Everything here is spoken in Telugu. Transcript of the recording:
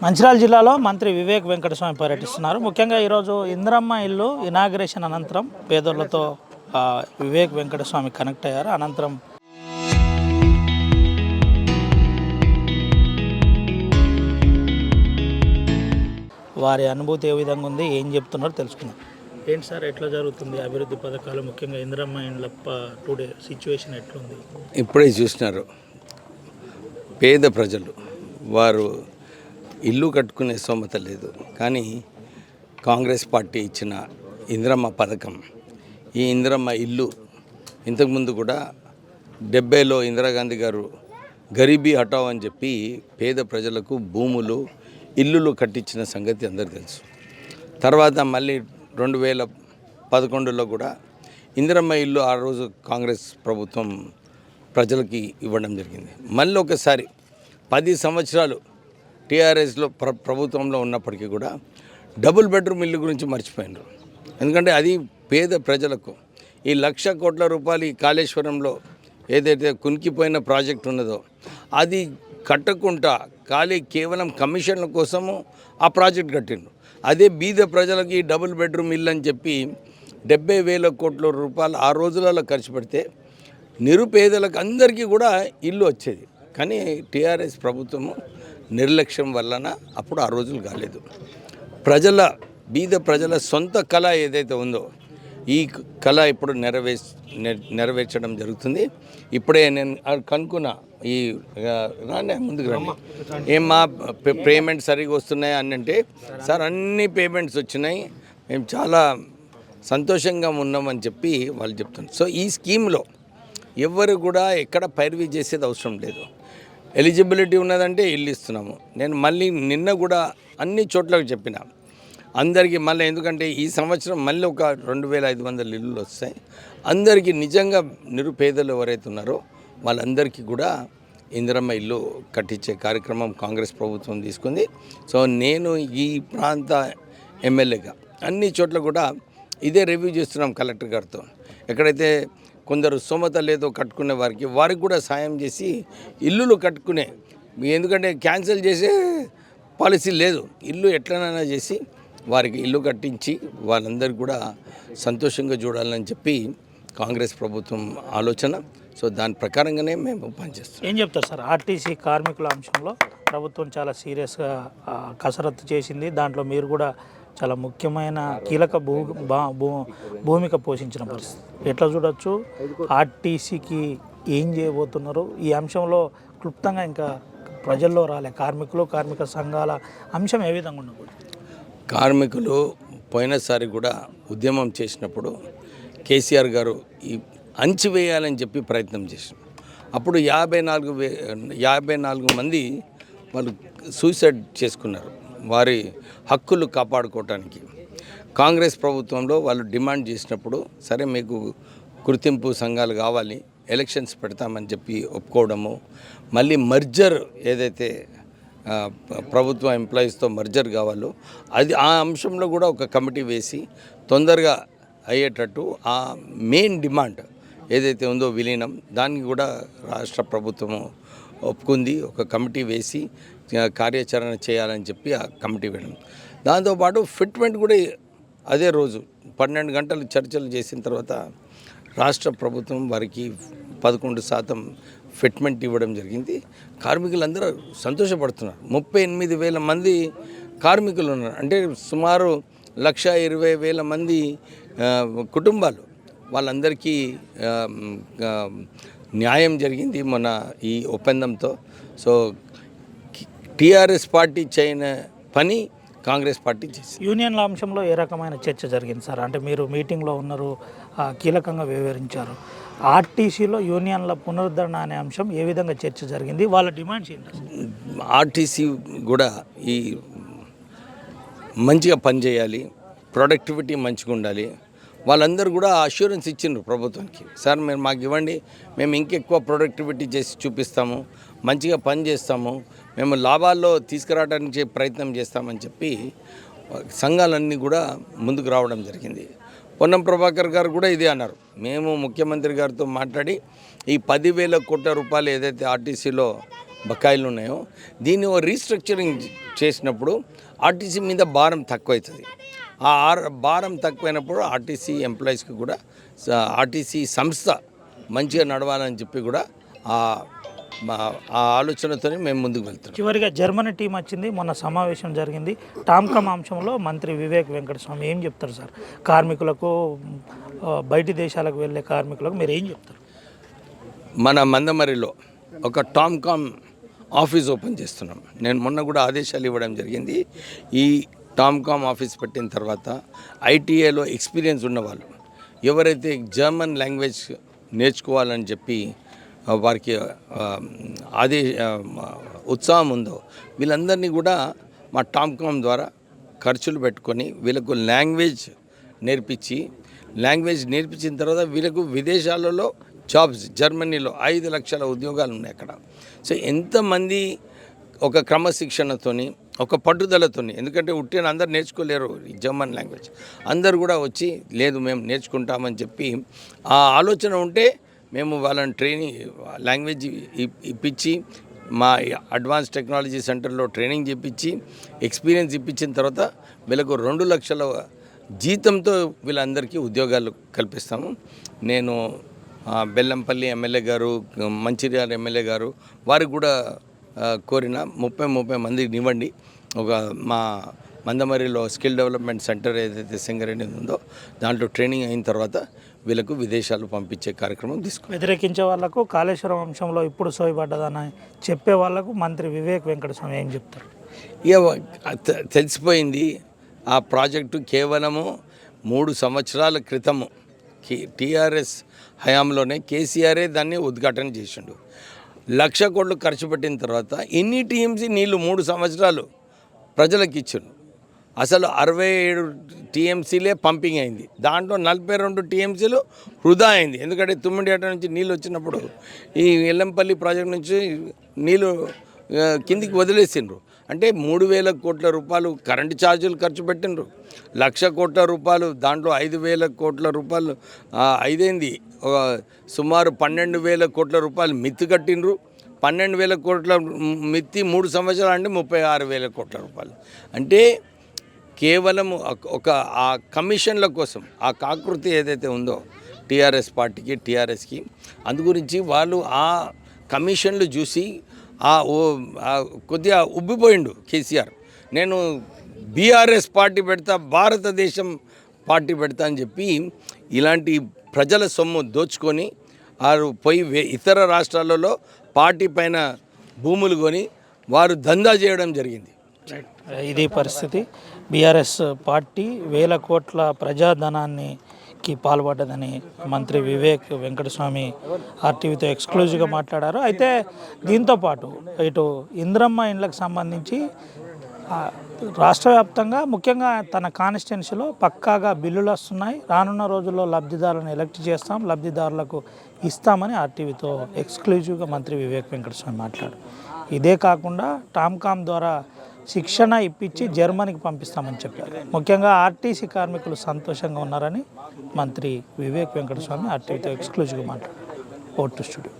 మంచిర్యాల జిల్లాలో మంత్రి వివేక్ వెంకటస్వామి పర్యటిస్తున్నారు. ముఖ్యంగా ఈరోజు ఇందిరమ్మ ఇల్లు ఇనాగ్రేషన్ అనంతరం పేదోళ్లతో వివేక్ వెంకటస్వామి కనెక్ట్ అయ్యారు. అనంతరం వారి అనుభూతి ఏ విధంగా ఉంది, ఏం చెప్తున్నారో తెలుసుకుందాం. ఏంటి సార్, ఎట్లా జరుగుతుంది అభివృద్ధి పథకాలు, ముఖ్యంగా ఇందిరమ్మ ఇండ్ల టుడే సిచ్యువేషన్ ఎట్లుంది? ఇప్పుడే చూసినారు, పేద ప్రజలు వారు ఇల్లు కట్టుకునే స్తోమత లేదు. కానీ కాంగ్రెస్ పార్టీ ఇచ్చిన ఇందిరమ్మ పథకం, ఈ ఇందిరమ్మ ఇల్లు ఇంతకుముందు కూడా 70లో ఇందిరాగాంధీ గారు గరీబీ హటావ్ అని చెప్పి పేద ప్రజలకు భూములు ఇల్లులు కట్టించిన సంగతి అందరికీ తెలుసు. తర్వాత మళ్ళీ 2011లో కూడా ఇందిరమ్మ ఇల్లు ఆ రోజు కాంగ్రెస్ ప్రభుత్వం ప్రజలకి ఇవ్వడం జరిగింది. మళ్ళీ ఒకసారి 10 సంవత్సరాలు టీఆర్ఎస్లో ప్రభుత్వంలో ఉన్నప్పటికీ కూడా డబుల్ బెడ్రూమ్ ఇల్లు గురించి మర్చిపోయినారు. ఎందుకంటే అది పేద ప్రజలకు ఈ 1,00,000 కోట్ల రూపాయలు ఈ కాళేశ్వరంలో ఏదైతే కునికిపోయిన ప్రాజెక్ట్ ఉన్నదో అది కట్టకుండా కేవలం కమిషన్ల కోసము ఆ ప్రాజెక్ట్ కట్టిండ్రు. అదే బీద ప్రజలకి డబుల్ బెడ్రూమ్ ఇల్లు అని చెప్పి 70,000 కోట్ల రూపాయలు ఆ రోజులలో ఖర్చు పెడితే నిరుపేదలకు అందరికీ కూడా ఇల్లు వచ్చేది. కానీ టీఆర్ఎస్ ప్రభుత్వము నిర్లక్ష్యం వలన అప్పుడు ఆ రోజులు కాలేదు. బీద ప్రజల సొంత కళ ఏదైతే ఉందో ఈ కళ ఇప్పుడు నెరవేర్చడం జరుగుతుంది. ఇప్పుడే నేను కనుక్కున్నా, ఈ ముందుకు రండి, మా పేమెంట్ సరిగా వస్తున్నాయి అని అంటే, సార్ అన్ని పేమెంట్స్ వచ్చినాయి, మేము చాలా సంతోషంగా ఉన్నామని చెప్పి వాళ్ళు చెప్తున్నారు. సో ఈ స్కీమ్లో ఎవరు కూడా ఎక్కడ పైరవీ చేసేది అవసరం లేదు. ఎలిజిబిలిటీ ఉన్నదంటే ఇల్లు ఇస్తున్నాము. నేను మళ్ళీ నిన్న కూడా అన్ని చోట్లకు చెప్పిన అందరికీ మళ్ళీ, ఎందుకంటే ఈ సంవత్సరం మళ్ళీ ఒక 2,500 ఇల్లులు వస్తాయి. అందరికీ నిజంగా నిరుపేదలు ఎవరైతే ఉన్నారో వాళ్ళందరికీ కూడా ఇందిరమ్మ ఇల్లు కట్టించే కార్యక్రమం కాంగ్రెస్ ప్రభుత్వం తీసుకుంది. సో నేను ఈ ప్రాంత ఎమ్మెల్యేగా అన్ని చోట్ల కూడా ఇదే రివ్యూ చేస్తున్నాం కలెక్టర్ గారితో. ఎక్కడైతే కొందరు స్తోమత లేదో కట్టుకునే వారికి కూడా సాయం చేసి ఇల్లులు కట్టుకునే, ఎందుకంటే క్యాన్సిల్ చేసే పాలసీ లేదు, ఇల్లు ఎట్లనైనా చేసి వారికి ఇల్లు కట్టించి వాళ్ళందరికీ కూడా సంతోషంగా చూడాలని చెప్పి కాంగ్రెస్ ప్రభుత్వం ఆలోచన. సో దాని ప్రకారంగానే మేము పనిచేస్తాం. ఏం చెప్తారు సార్, ఆర్టీసీ కార్మికుల అంశంలో ప్రభుత్వం చాలా సీరియస్గా కసరత్తు చేసింది, దాంట్లో మీరు కూడా చాలా ముఖ్యమైన కీలక భూమిక పోషించిన పరిస్థితి ఎట్లా చూడొచ్చు? ఆర్టీసీకి ఏం చేయబోతున్నారు? ఈ అంశంలో క్లుప్తంగా ఇంకా ప్రజల్లో రాలే కార్మిక సంఘాల అంశం ఏ విధంగా ఉండకూడదు? కార్మికులు పోయినసారి కూడా ఉద్యమం చేసినప్పుడు కేసీఆర్ గారు ఈ అంచివేయాలని చెప్పి ప్రయత్నం చేశారు. అప్పుడు 54 మంది వాళ్ళు సూసైడ్ చేసుకున్నారు వారి హక్కులు కాపాడుకోవటానికి. కాంగ్రెస్ ప్రభుత్వంలో వాళ్ళు డిమాండ్ చేసినప్పుడు, సరే మీకు గుర్తింపు సంఘాలు కావాలి, ఎలక్షన్స్ పెడతామని చెప్పి ఒప్పుకోవడము, మళ్ళీ మర్జర్ ఏదైతే ప్రభుత్వ ఎంప్లాయీస్తో మర్జర్ కావాలో అది ఆ అంశంలో కూడా ఒక కమిటీ వేసి తొందరగా అయ్యేటట్టు ఆ మెయిన్ డిమాండ్ ఏదైతే ఉందో విలీనం, దానికి కూడా రాష్ట్ర ప్రభుత్వము ఒప్పుకుంది. ఒక కమిటీ వేసి కార్యాచరణ చేయాలని చెప్పి ఆ కమిటీ వేయడం. దాంతోపాటు ఫిట్మెంట్ కూడా అదే రోజు 12 గంటలు చర్చలు చేసిన తర్వాత రాష్ట్ర ప్రభుత్వం వారికి 11% ఫిట్మెంట్ ఇవ్వడం జరిగింది. కార్మికులందరూ సంతోషపడుతున్నారు. 38,000 మంది కార్మికులు ఉన్నారు. అంటే సుమారు 1,20,000 మంది కుటుంబాలు, వాళ్ళందరికీ న్యాయం జరిగింది మొన్న ఈ ఒప్పందంతో. సో టీఆర్ఎస్ పార్టీ చేయని పని కాంగ్రెస్ పార్టీ చేసింది. యూనియన్ల అంశంలో ఏ రకమైన చర్చ జరిగింది సార్? అంటే మీరు మీటింగ్లో ఉన్నారు, కీలకంగా వివరించారు. ఆర్టీసీలో యూనియన్ల పునరుద్ధరణ అనే అంశం ఏ విధంగా చర్చ జరిగింది, వాళ్ళ డిమాండ్స్ ఏంటి? ఆర్టీసీ కూడా ఈ మంచిగా పనిచేయాలి, ప్రొడక్టివిటీ మంచిగా ఉండాలి. వాళ్ళందరూ కూడా అష్యూరెన్స్ ఇచ్చిండ్రు ప్రభుత్వానికి, సార్ మీరు మాకు ఇవ్వండి, మేము ఇంకెక్కువ ప్రొడక్టివిటీ చేసి చూపిస్తాము, మంచిగా పని చేస్తాము, మేము లాభాల్లో తీసుకురావడానికి ప్రయత్నం చేస్తామని చెప్పి సంఘాలన్నీ కూడా ముందుకు రావడం జరిగింది. పొన్నం ప్రభాకర్ గారు కూడా ఇదే అన్నారు. మేము ముఖ్యమంత్రి గారితో మాట్లాడి ఈ 10,000 కోట్ల రూపాయలు ఏదైతే ఆర్టీసీలో బకాయిలు ఉన్నాయో దీన్ని రీస్ట్రక్చరింగ్ చేసినప్పుడు ఆర్టీసీ మీద భారం తక్కువవుతుంది. ఆ భారం తక్కువైనప్పుడు ఆర్టీసీ ఎంప్లాయీస్కి కూడా ఆర్టీసీ సంస్థ మంచిగా నడవాలని చెప్పి కూడా ఆ ఆలోచనతోనే మేము ముందుకు వెళ్తున్నాం. చివరిగా జర్మనీ టీం వచ్చింది, మొన్న సమావేశం జరిగింది. టామ్కమ్ అంశంలో మంత్రి వివేక్ వెంకటస్వామి ఏం చెప్తారు సార్? కార్మికులకు, బయటి దేశాలకు వెళ్ళే కార్మికులకు మీరు ఏం చెప్తారు? మన మందమరిలో ఒక టామ్కామ్ ఆఫీస్ ఓపెన్ చేస్తున్నాం. నేను మొన్న కూడా ఆదేశాలు ఇవ్వడం జరిగింది. ఈ టామ్కామ్ ఆఫీస్ పెట్టిన తర్వాత ఐటీఐలో ఎక్స్పీరియన్స్ ఉన్నవాళ్ళు ఎవరైతే జర్మన్ లాంగ్వేజ్ నేర్చుకోవాలని చెప్పి వారికి ఉత్సాహం ఉందో వీళ్ళందరినీ కూడా మా టామ్కామ్ ద్వారా ఖర్చులు పెట్టుకొని వీళ్ళకు లాంగ్వేజ్ నేర్పించిన తర్వాత వీళ్ళకు విదేశాలలో జాబ్స్, జర్మనీలో 5 లక్షల ఉద్యోగాలు ఉన్నాయి అక్కడ. సో ఎంతమంది ఒక క్రమశిక్షణతోని, ఒక పట్టుదలతోని, ఎందుకంటే ఉట్టిన అందరు నేర్చుకోలేరు ఈ జర్మన్ లాంగ్వేజ్, అందరు కూడా వచ్చి లేదు మేము నేర్చుకుంటామని చెప్పి ఆ ఆలోచన ఉంటే మేము వాళ్ళని ట్రైనింగ్ లాంగ్వేజ్ ఇప్పించి మా అడ్వాన్స్ టెక్నాలజీ సెంటర్లో ట్రైనింగ్ చేయించి ఎక్స్పీరియన్స్ ఇప్పించిన తర్వాత వీళ్ళకు 2 లక్షల జీతంతో వీళ్ళందరికీ ఉద్యోగాలు కల్పిస్తాము. నేను బెల్లంపల్లి ఎమ్మెల్యే గారు, మంచిర్యాల ఎమ్మెల్యే గారు వారికి కూడా కోరిన 30 మందికి ఇవ్వండి. ఒక మా మందమరిలో స్కిల్ డెవలప్మెంట్ సెంటర్ ఏదైతే సింగరేణి ఉందో దాంట్లో ట్రైనింగ్ అయిన తర్వాత వీళ్ళకు విదేశాలు పంపించే కార్యక్రమం తీసుకుని వ్యతిరేకించే వాళ్ళకు, కాళేశ్వరం అంశంలో ఇప్పుడు సోయబడ్డదని చెప్పే వాళ్ళకు మంత్రి వివేక్ వెంకటస్వామి ఏం చెప్తారు? ఇక తెలిసిపోయింది. ఆ ప్రాజెక్టు కేవలము 3 సంవత్సరాల క్రితము టీఆర్ఎస్ హయాంలోనే కేసీఆరే దాన్ని ఉద్ఘాటన చేసిండు. 1,00,000 కోట్లు ఖర్చు పెట్టిన తర్వాత ఇన్ని టీఎంసీ నీళ్లు 3 సంవత్సరాలు ప్రజలకు ఇచ్చిండు. అసలు 67 టీఎంసీలే పంపింగ్ అయింది. దాంట్లో 42 టీఎంసీలు వృధా అయింది. ఎందుకంటే తుమ్మిడియాట నుంచి నీళ్ళు వచ్చినప్పుడు ఈ ఎల్లంపల్లి ప్రాజెక్ట్ నుంచి నీళ్ళు కిందికి వదిలేసిండ్రు. అంటే 3,000 కోట్ల రూపాయలు కరెంటు ఛార్జీలు ఖర్చు పెట్టిండ్రు. 1,00,000 కోట్ల రూపాయలు, దాంట్లో 5,000 కోట్ల రూపాయలు ఐదైంది. సుమారు 12,000 కోట్ల రూపాయలు మిత్తి కట్టిండ్రు. 12,000 కోట్ల మిత్తి 3 సంవత్సరాలు అంటే 36,000 కోట్ల రూపాయలు. అంటే కేవలం ఒక ఆ కమిషన్ల కోసం ఆ కాకృతి ఏదైతే ఉందో టీఆర్ఎస్ పార్టీకి, టీఆర్ఎస్కి, అందు గురించి వాళ్ళు ఆ కమిషన్లు చూసి కొద్దిగా ఉబ్బిపోయిండు కేసీఆర్. నేను బీఆర్ఎస్ పార్టీ పెడతా, భారతదేశం పార్టీ పెడతా అని చెప్పి ఇలాంటి ప్రజల సొమ్ము దోచుకొని వారు పోయి ఇతర రాష్ట్రాలలో పార్టీ పైన భూములు కొని వారు దందా చేయడం జరిగింది. ఇది పరిస్థితి. బీఆర్ఎస్ పార్టీ 1,000 కోట్ల ప్రజాధనానికి పాల్పడ్డదని మంత్రి వివేక్ వెంకటస్వామి ఆర్టీవీతో ఎక్స్క్లూజివ్గా మాట్లాడారు. అయితే దీంతోపాటు ఇటు ఇందిరమ్మ ఇండ్లకు సంబంధించి రాష్ట్ర వ్యాప్తంగా, ముఖ్యంగా తన కాన్స్టిట్యున్సీలో పక్కాగా బిల్లులు వస్తున్నాయి. రానున్న రోజుల్లో లబ్ధిదారులను ఎలక్ట్ చేస్తాం, లబ్ధిదారులకు ఇస్తామని ఆర్టీవీతో ఎక్స్క్లూజివ్గా మంత్రి వివేక్ వెంకటస్వామి మాట్లాడారు. ఇదే కాకుండా టామ్కామ్ ద్వారా శిక్షణ ఇప్పించి జర్మనీకి పంపిస్తామని చెప్పారు. ముఖ్యంగా ఆర్టీసీ కార్మికులు సంతోషంగా ఉన్నారని మంత్రి వివేక్ వెంకటస్వామి ఆర్టీవీతో ఎక్స్క్లూజివ్గా మాట్లాడారు. Vote studio.